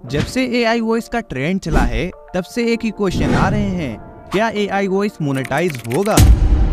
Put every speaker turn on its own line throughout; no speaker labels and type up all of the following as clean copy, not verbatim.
जब से AI voice का ट्रेंड चला है तब से एक ही क्वेश्चन आ रहे हैं, क्या एआई वॉइस मोनेटाइज होगा?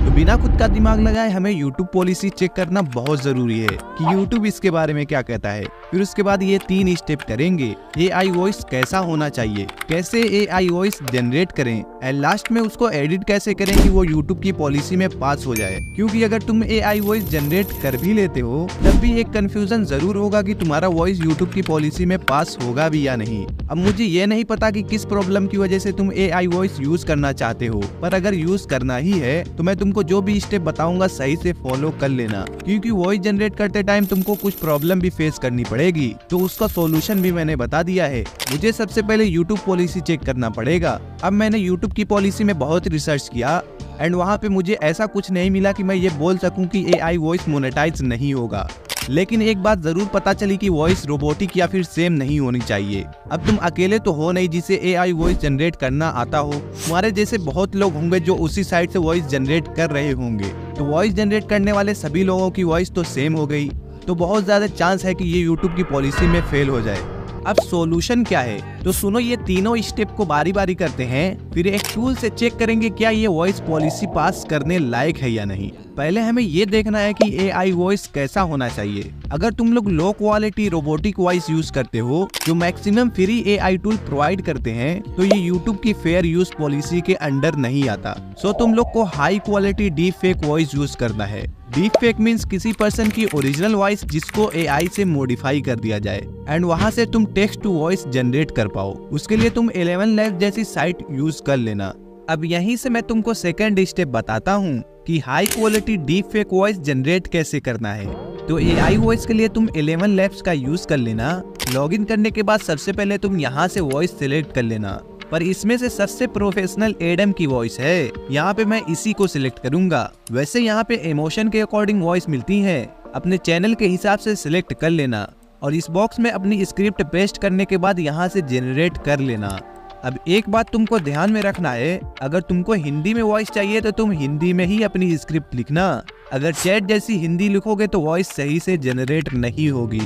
तो बिना खुद का दिमाग लगाए हमें YouTube पॉलिसी चेक करना बहुत जरूरी है कि YouTube इसके बारे में क्या कहता है। फिर उसके बाद ये 3 स्टेप करेंगे। एआई वॉइस कैसा होना चाहिए, कैसे एआई वॉइस जनरेट करें, एंड लास्ट में उसको एडिट कैसे करें कि वो YouTube की पॉलिसी में पास हो जाए। क्योंकि अगर तुम एआई वॉइस जनरेट कर भी लेते हो तब भी एक कंफ्यूजन जरूर होगा कि तुम्हारा वॉइस YouTube की पॉलिसी में पास होगा भी या नहीं। अब मुझे ये नहीं पता कि किस प्रॉब्लम की वजह से तुम एआई वॉइस यूज करना चाहते हो, पर अगर यूज करना ही है तो मैं तुमको जो भी स्टेप बताऊंगा सही से फॉलो कर लेना, क्योंकि वॉइस जनरेट करते टाइम तुमको कुछ प्रॉब्लम भी फेस करनी पड़ेगी, तो उसका सॉल्यूशन भी मैंने बता दिया है। मुझे सबसे पहले YouTube पॉलिसी चेक करना पड़ेगा। अब मैंने YouTube की पॉलिसी में बहुत रिसर्च किया एंड वहाँ पे मुझे ऐसा कुछ नहीं मिला कि मैं ये बोल सकूं कि एआई वॉइस मोनेटाइज नहीं होगा। लेकिन एक बात जरूर पता चली कि वॉइस रोबोटिक या फिर सेम नहीं होनी चाहिए। अब तुम अकेले तो हो नहीं जिसे एआई वॉइस जनरेट करना आता हो, तुम्हारे जैसे बहुत लोग होंगे जो उसी साइड से वॉइस जनरेट कर रहे होंगे। तो वॉइस जनरेट करने वाले सभी लोगों की वॉइस तो सेम हो गई, तो बहुत ज्यादा चांस है कि ये YouTube की पॉलिसी में फेल हो जाए। अब सॉल्यूशन क्या है, तो सुनो, ये तीनों स्टेप को बारी बारी करते हैं, फिर एक टूल से चेक करेंगे क्या ये वॉइस पॉलिसी पास करने लायक है या नहीं। पहले हमें ये देखना है कि एआई वॉइस कैसा होना चाहिए। अगर तुम लोग low quality robotic voice use करते हो जो maximum free AI tool provide करते हैं, तो ये YouTube की फेयर यूज पॉलिसी के अंडर नहीं आता। सो तुम लोग को high quality deep fake voice use करना है। डीप फेक मीन्स किसी पर्सन की ओरिजिनल वॉइस जिसको एआई से मॉडिफाई कर दिया जाए एंड वहां से तुम टेक्स्ट टू वॉइस जनरेट कर पाओ। उसके लिए तुम 11 Labs जैसी साइट यूज कर लेना। अब यहीं से मैं तुमको सेकंड स्टेप बताता हूँ कि high quality deep fake voice generate कैसे करना है। तो एआई वॉइस के लिए तुम 11 Labs का यूज कर लेना। लॉगिन करने के बाद सबसे पहले तुम यहाँ से वॉइस सिलेक्ट कर लेना, पर इसमें से सबसे प्रोफेशनल एडम की वॉइस है, यहाँ पे मैं इसी को सिलेक्ट करूंगा। वैसे यहाँ पे इमोशन के अकॉर्डिंग वॉइस मिलती है, अपने चैनल के हिसाब से सिलेक्ट कर लेना और इस बॉक्स में अपनी स्क्रिप्ट पेस्ट करने के बाद यहाँ से जनरेट कर लेना। अब एक बात तुमको ध्यान में रखना है, अगर तुमको हिंदी में वॉइस चाहिए तो तुम हिंदी में ही अपनी स्क्रिप्ट लिखना। अगर चैट जैसी हिंदी लिखोगे तो वॉइस सही से जनरेट नहीं होगी।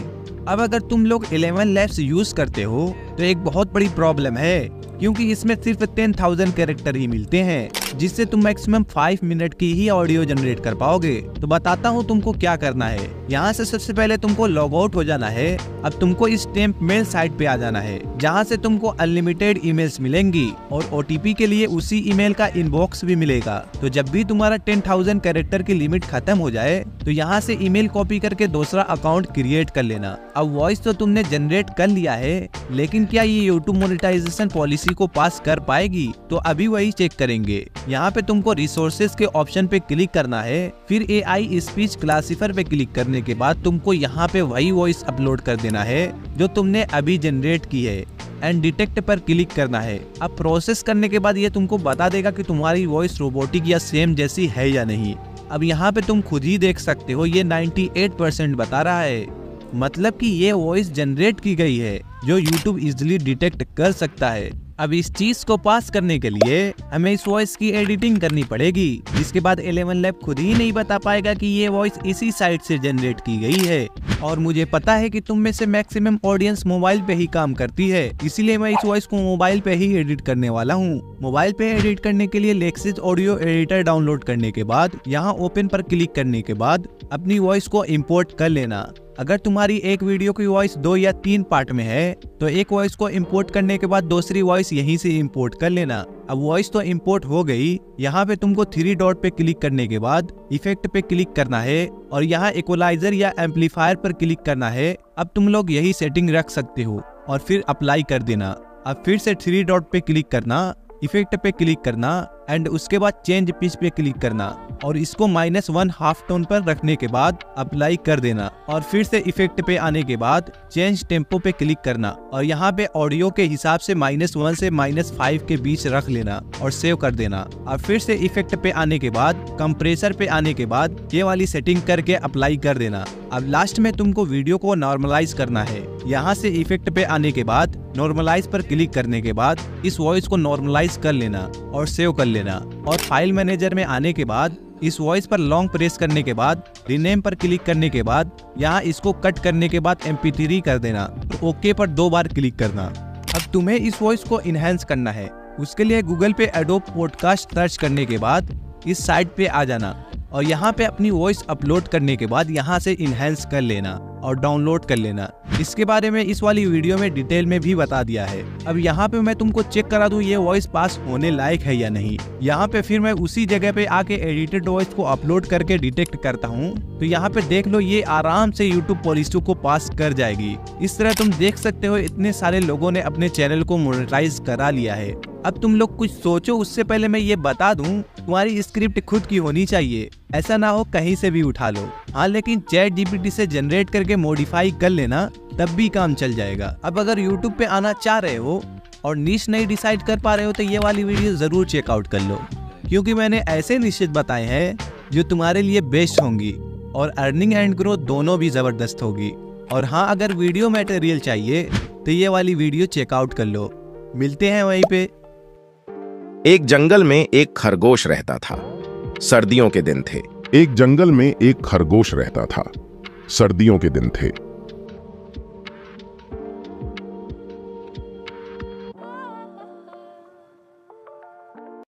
अब अगर तुम लोग 11 Labs यूज करते हो तो एक बहुत बड़ी प्रॉब्लम है, क्योंकि इसमें सिर्फ 10,000 कैरेक्टर ही मिलते हैं, जिससे तुम मैक्सिमम 5 मिनट की ही ऑडियो जनरेट कर पाओगे। तो बताता हूँ तुमको क्या करना है। यहाँ से सबसे पहले तुमको लॉग आउट हो जाना है। अब तुमको इस टेम्प मेल साइट पे आ जाना है, जहाँ से तुमको अनलिमिटेड ईमेल्स मिलेंगी और ओटीपी के लिए उसी ईमेल का इनबॉक्स भी मिलेगा। तो जब भी तुम्हारा 10,000 कैरेक्टर की लिमिट खत्म हो जाए तो यहाँ से ईमेल कॉपी करके दूसरा अकाउंट क्रिएट कर लेना। अब वॉइस तो तुमने जनरेट कर लिया है, लेकिन क्या ये YouTube मोनेटाइजेशन पॉलिसी को पास कर पाएगी? तो अभी वही चेक करेंगे। यहाँ पे तुमको रिसोर्सेज के ऑप्शन पे क्लिक करना है, फिर एआई स्पीच क्लासिफायर पे क्लिक करने के बाद तुमको यहाँ पे वही वॉइस अपलोड कर देना है जो तुमने अभी जनरेट की है एंड डिटेक्ट पर क्लिक करना है। अब प्रोसेस करने के बाद ये तुमको बता देगा कि तुम्हारी वॉइस रोबोटिक या सेम जैसी है या नहीं। अब यहाँ पे तुम खुद ही देख सकते हो, ये 98% बता रहा है, मतलब कि ये वॉइस जनरेट की गई है जो YouTube इजिली डिटेक्ट कर सकता है। अब इस चीज को पास करने के लिए हमें इस वॉइस की एडिटिंग करनी पड़ेगी, जिसके बाद 11 Labs खुद ही नहीं बता पाएगा कि ये वॉइस इसी साइट से जनरेट की गई है। और मुझे पता है कि तुम में से मैक्सिमम ऑडियंस मोबाइल पे ही काम करती है, इसीलिए मैं इस वॉइस को मोबाइल पे ही एडिट करने वाला हूँ। मोबाइल पे एडिट करने के लिए Lexis ऑडियो एडिटर डाउनलोड करने के बाद यहाँ ओपन पर क्लिक करने के बाद अपनी वॉइस को इम्पोर्ट कर लेना। अगर तुम्हारी एक वीडियो की वॉइस 2 या 3 पार्ट में है तो एक वॉइस को इंपोर्ट करने के बाद दूसरी वॉइस यहीं से इंपोर्ट कर लेना। अब वॉइस तो इंपोर्ट हो गई। यहाँ पे तुमको 3 डॉट पे क्लिक करने के बाद इफेक्ट पे क्लिक करना है और यहाँ इक्वलाइजर या एम्पलीफायर पर क्लिक करना है। अब तुम लोग यही सेटिंग रख सकते हो और फिर अप्लाई कर देना। अब फिर से 3 डॉट पे क्लिक करना, इफेक्ट पे क्लिक करना एंड उसके बाद चेंज पिच पे क्लिक करना और इसको -1 हाफ टोन पर रखने के बाद अप्लाई कर देना और फिर से इफेक्ट पे आने के बाद चेंज टेम्पो पे क्लिक करना और यहाँ पे ऑडियो के हिसाब से -1 से -5 के बीच रख लेना और सेव कर देना। और फिर से इफेक्ट पे आने के बाद कंप्रेसर पे आने के बाद ये वाली सेटिंग करके अप्लाई कर देना। अब लास्ट में तुमको वीडियो को नॉर्मलाइज करना है। यहाँ से इफेक्ट पे आने के बाद नॉर्मलाइज पर क्लिक करने के बाद इस वॉइस को नॉर्मलाइज कर लेना और सेव कर लेना और फाइल मैनेजर में आने के बाद इस वॉइस पर लॉन्ग प्रेस करने के बाद रीनेम पर क्लिक करने के बाद यहाँ इसको कट करने के बाद MP3 कर देना। तो ओके पर 2 बार क्लिक करना। तुम्हें इस वॉइस को इनहेंस करना है, उसके लिए गूगल पे एडोब पॉडकास्ट सर्च करने के बाद इस साइट पे आ जाना और यहाँ पे अपनी वॉइस अपलोड करने के बाद यहाँ से इनहेंस कर लेना और डाउनलोड कर लेना। इसके बारे में इस वाली वीडियो में डिटेल में भी बता दिया है। अब यहाँ पे मैं तुमको चेक करा दूं ये वॉइस पास होने लायक है या नहीं। यहाँ पे फिर मैं उसी जगह पे आके एडिटेड वॉइस को अपलोड करके डिटेक्ट करता हूँ, तो यहाँ पे देख लो ये आराम से यूट्यूब पॉलिसी को पास कर जाएगी। इस तरह तुम देख सकते हो इतने सारे लोगों ने अपने चैनल को मोनेटाइज करा लिया है। अब तुम लोग कुछ सोचो, उससे पहले मैं ये बता दूं तुम्हारी स्क्रिप्ट खुद की होनी चाहिए, ऐसा ना हो कहीं से भी उठा लो। हाँ, लेकिन चैट जीपीटी से जनरेट करके मॉडिफाई कर लेना, तब भी काम चल जाएगा। अब अगर यूट्यूब पे आना चाह रहे हो और नीश नहीं डिसाइड कर पा रहे हो तो ये वाली वीडियो जरूर चेकआउट कर लो, क्योंकि मैंने ऐसे निश्चित बताए हैं जो तुम्हारे लिए बेस्ट होंगी और अर्निंग एंड ग्रोथ दोनों भी जबरदस्त होगी। और हाँ, अगर वीडियो मटेरियल चाहिए तो ये वाली वीडियो चेकआउट कर लो। मिलते हैं वहीं पे।
एक जंगल में एक खरगोश रहता था। सर्दियों के दिन थे।
एक जंगल में एक खरगोश रहता था। सर्दियों के दिन थे।